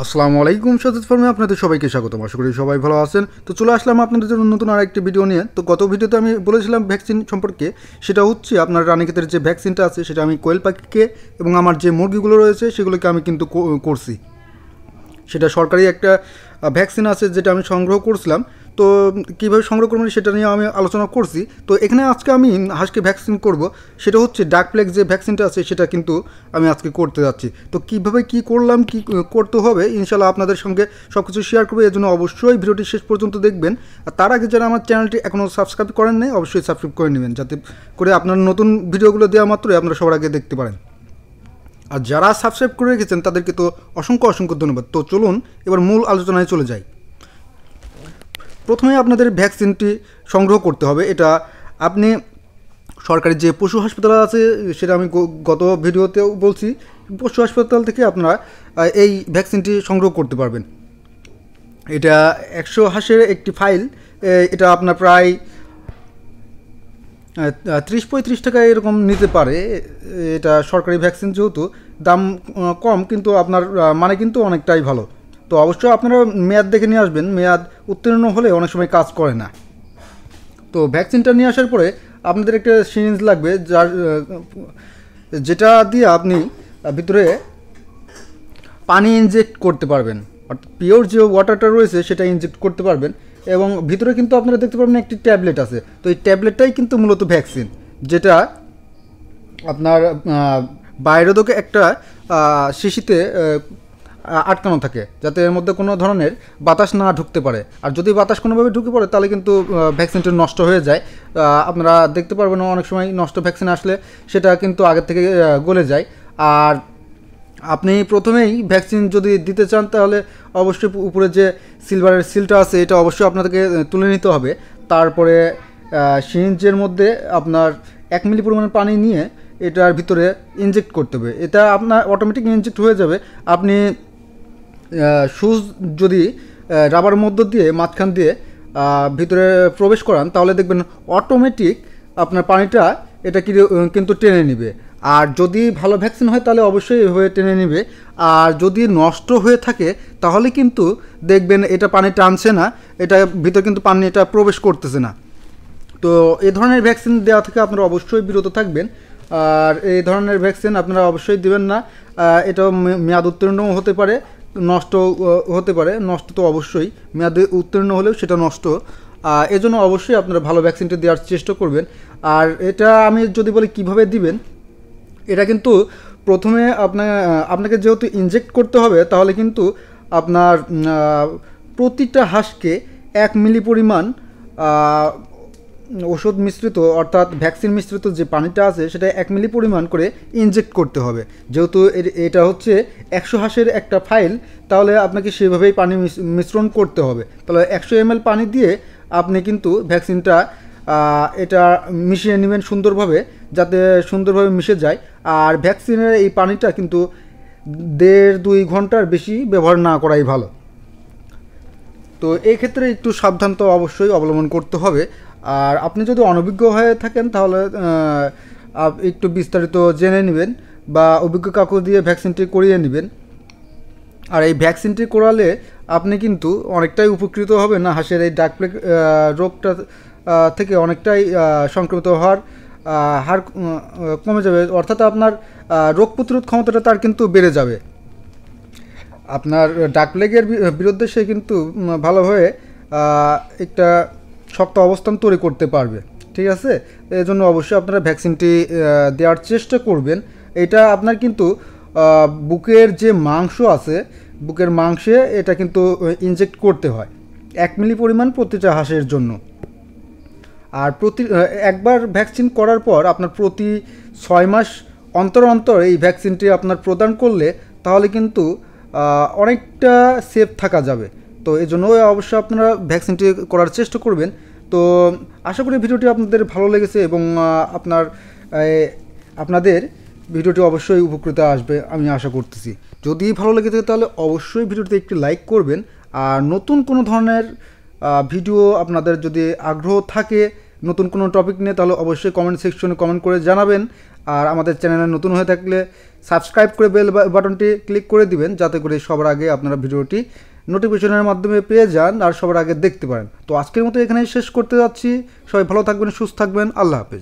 আসসালামু আলাইকুম সাজ্জাদ ফার্মে আপনাদের সবাইকে স্বাগতম। আশা করি সবাই ভালো আছেন। তো চলে আসলাম আপনাদের জন্য নতুন আরেকটি ভিডিও নিয়ে। তো গত ভিডিওতে আমি বলেছিলাম ভ্যাকসিন সম্পর্কে, সেটা হচ্ছে আপনার রানীক্ষেতের যে ভ্যাকসিনটা আছে সেটা আমি কোয়েল পাখিকে এবং আমার যে মুরগিগুলো রয়েছে সেগুলোকে আমি কিন্তু করছি। সেটা সরকারি একটা ভ্যাকসিন আছে যেটা আমি সংগ্রহ করছিলাম। তো কীভাবে সংগ্রহ করবেন সেটা নিয়ে আমি আলোচনা করছি। তো এখানে আজকে আমি হাঁসকে ভ্যাকসিন করব, সেটা হচ্ছে ডাক প্লেগ যে ভ্যাকসিনটা আছে সেটা কিন্তু আমি আজকে করতে যাচ্ছি। তো কীভাবে কী করলাম, কী করতে হবে, ইনশাল্লাহ আপনাদের সঙ্গে সব কিছু শেয়ার করবো। এর জন্য অবশ্যই ভিডিওটি শেষ পর্যন্ত দেখবেন। আর তার আগে যারা আমার চ্যানেলটি এখনও সাবস্ক্রাইব করেন নাই অবশ্যই সাবস্ক্রাইব করে নেবেন, যাতে করে আপনার নতুন ভিডিওগুলো দেওয়া মাত্রই আপনারা সবার আগে দেখতে পারেন। আর যারা সাবস্ক্রাইব করে রেখেছেন তাদেরকে তো অসংখ্য অসংখ্য ধন্যবাদ। তো চলুন এবার মূল আলোচনায় চলে যাই। প্রথমে আপনাদের ভ্যাকসিনটি সংগ্রহ করতে হবে। এটা আপনি সরকারি যে পশু হাসপাতাল আছে সেটা আমি গত ভিডিওতেও বলছি, পশু হাসপাতাল থেকে আপনারা এই ভ্যাকসিনটি সংগ্রহ করতে পারবেন। এটা 100 হাঁসের একটি ফাইল। এটা আপনার প্রায় 30-35 টাকা এরকম নিতে পারে। এটা সরকারি ভ্যাকসিন, যেহেতু দাম কম, কিন্তু আপনার মানে কিন্তু অনেকটাই ভালো। তো অবশ্যই আপনারা মেয়াদ দেখে নিয়ে আসবেন, মেয়াদ উত্তীর্ণ হলে অনেক সময় কাজ করে না। তো ভ্যাকসিনটা নিয়ে আসার পরে আপনাদের একটা সিরিঞ্জ লাগবে, যেটা দিয়ে আপনি ভিতরে পানি ইনজেক্ট করতে পারবেন, অর্থাৎ পিওর যে ওয়াটারটা রয়েছে সেটা ইনজেক্ট করতে পারবেন। এবং ভিতরে কিন্তু আপনারা দেখতে পারবেন একটি ট্যাবলেট আছে। তো এই ট্যাবলেটটাই কিন্তু মূলত ভ্যাকসিন, যেটা আপনার বাইরোধক একটা শিশিতে আটকানো থাকে, যাতে এর মধ্যে কোনো ধরনের বাতাস না ঢুকতে পারে। আর যদি বাতাস কোনোভাবে ঢুকে পড়ে তাহলে কিন্তু ভ্যাকসিনটা নষ্ট হয়ে যায়। আপনারা দেখতে পারবেন অনেক সময় নষ্ট ভ্যাকসিন আসলে সেটা কিন্তু আগের থেকে গলে যায়। আর আপনি প্রথমেই ভ্যাকসিন যদি দিতে চান তাহলে অবশ্যই উপরে যে সিলভারের সিলটা আছে এটা অবশ্যই আপনাদেরকে তুলে নিতে হবে। তারপরে সিরিঞ্জের মধ্যে আপনার 1 মিলি পরিমাণে পানি নিয়ে এটার ভিতরে ইনজেক্ট করতে হবে। এটা আপনার অটোমেটিক ইনজেক্ট হয়ে যাবে। আপনি সুচ যদি রাবার মধ্য দিয়ে মাঝখান দিয়ে ভিতরে প্রবেশ করান তাহলে দেখবেন অটোমেটিক আপনার পানিটা এটা কিন্তু টেনে নেবে। আর যদি ভালো ভ্যাকসিন হয় তাহলে অবশ্যই এভাবে টেনে নেবে। আর যদি নষ্ট হয়ে থাকে তাহলে কিন্তু দেখবেন এটা পানি টানছে না, এটা ভিতরে কিন্তু পানি এটা প্রবেশ করতেছে না। তো এই ধরনের ভ্যাকসিন দেওয়া থেকে আপনারা অবশ্যই বিরত থাকবেন। আর এই ধরনের ভ্যাকসিন আপনারা অবশ্যই দেবেন না। এটাও মেয়াদ উত্তীর্ণও হতে পারে, নষ্ট হতে পারে। নষ্ট তো অবশ্যই, মেয়াদে উত্তীর্ণ হলেও সেটা নষ্ট। এজন্য অবশ্যই আপনারা ভালো ভ্যাকসিনটি দেওয়ার চেষ্টা করবেন। আর এটা আমি যদি বলি কিভাবে দিবেন, এটা কিন্তু প্রথমে আপনাকে যেহেতু ইনজেক্ট করতে হবে, তাহলে কিন্তু আপনার প্রতিটা হাঁসকে 1 মিলি পরিমাণ ওষুধ মিশ্রিত, অর্থাৎ ভ্যাকসিন মিশ্রিত যে পানিটা আছে সেটা 1 মিলি পরিমাণ করে ইনজেক্ট করতে হবে। যেহেতু এটা হচ্ছে 100 হাঁসের একটা ফাইল, তাহলে আপনাকে সেভাবেই পানি মিশ্রণ করতে হবে। তাহলে 100 ml পানি দিয়ে আপনি কিন্তু ভ্যাকসিনটা এটা মিশিয়ে নেবেন সুন্দরভাবে, যাতে সুন্দরভাবে মিশে যায়। আর ভ্যাকসিনের এই পানিটা কিন্তু 1.5-2 ঘন্টার বেশি ব্যবহার না করাই ভালো। তো এই ক্ষেত্রে একটু সাবধান তো অবশ্যই অবলম্বন করতে হবে। আর আপনি যদি অনভিজ্ঞ হয়ে থাকেন তাহলে একটু বিস্তারিত জেনে নেবেন বা অভিজ্ঞ কাকু দিয়ে ভ্যাকসিনটি করিয়ে নেবেন। আর এই ভ্যাকসিনটি করালে আপনি কিন্তু অনেকটাই উপকৃত হবেন না, হাঁসের এই ডাক প্লেগ রোগটা থেকে অনেকটাই সংক্রমিত হওয়ার হার কমে যাবে। অর্থাৎ আপনার রোগ প্রতিরোধ ক্ষমতাটা তার কিন্তু বেড়ে যাবে। আপনার ডাক প্লেগের বিরুদ্ধে সে কিন্তু ভালোভাবে একটা শক্ত অবস্থান তৈরি করতে পারবে। ঠিক আছে, এই জন্য অবশ্যই আপনারা ভ্যাকসিনটি দেওয়ার চেষ্টা করবেন। এটা আপনার কিন্তু বুকের যে মাংস আছে, বুকের মাংসে এটা কিন্তু ইনজেক্ট করতে হয় 1 মিলি পরিমাণ প্রতিটা হাঁসের জন্য। আর একবার ভ্যাকসিন করার পর আপনার প্রতি 6 মাস অন্তর অন্তর এই ভ্যাকসিনটি আপনার প্রদান করলে তাহলে কিন্তু অনেকটা সেফ থাকা যাবে। তো এই জন্য অবশ্যই আপনারা ভ্যাকসিনটি করার চেষ্টা করবেন। তো আশা করি ভিডিওটি আপনাদের ভালো লেগেছে এবং আপনাদের ভিডিওটি অবশ্যই উপকৃত আসবে আমি আশা করতেছি। যদি ভালো লেগে থাকে তাহলে অবশ্যই ভিডিওটিতে একটি লাইক করবেন। আর নতুন কোনো ধরনের ভিডিও আপনাদের যদি আগ্রহ থাকে নতুন কোনো টপিক নিয়ে, তাহলে অবশ্যই কমেন্ট সেকশনে কমেন্ট করে জানাবেন। আর আমাদের চ্যানেলে নতুন হয়ে থাকলে সাবস্ক্রাইব করে বেল বাটনটি ক্লিক করে দিবেন, যাতে করে সবার আগে আপনারা ভিডিওটি নোটিফিকেশনের মাধ্যমে পেয়ে যান আর সবার আগে দেখতে পারেন। তো আজকের মতো এখানেই শেষ করতে যাচ্ছি। সবাই ভালো থাকবেন, সুস্থ থাকবেন, আল্লাহ হাফেজ।